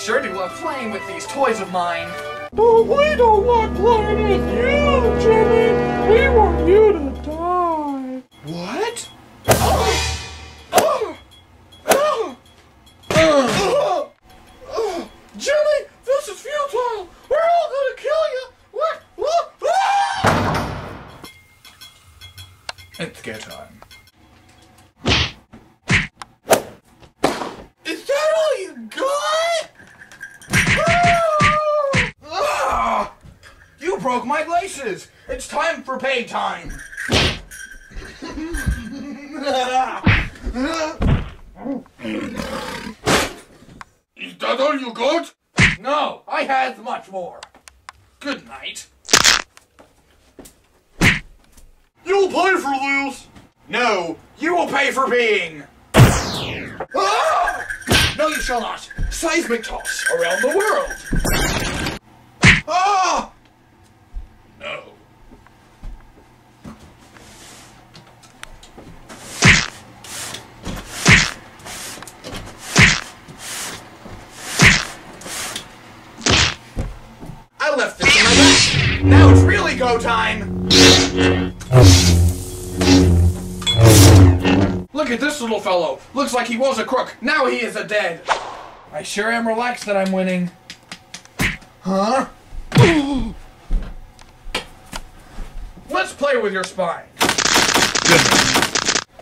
sure do love playing with these toys of mine. But we don't like playing with you, Jimmy. We want you to die. What? Jimmy, this is futile. We're all gonna kill you. What? It's go time. Is that all you got? You broke my laces! It's time for pay time! Is that all you got? No, I had much more. Good night. You'll pay for this. No, you will pay for being... Ah! No, you shall not. Seismic toss around the world. Ah! No. I left this in my bag. Now it's really go time. Look at this little fellow. Looks like he was a crook. Now he is a dead. I sure am relaxed that I'm winning. Huh? Let's play with your spine.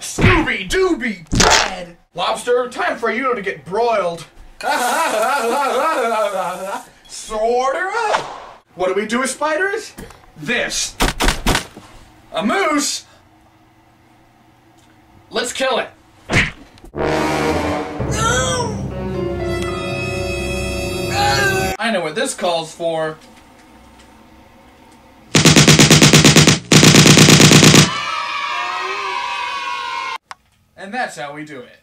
Scooby-Dooby dead. Lobster, time for you to get broiled. Sorter up. What do we do with spiders? This. A moose. Let's kill it. I know what this calls for. And that's how we do it.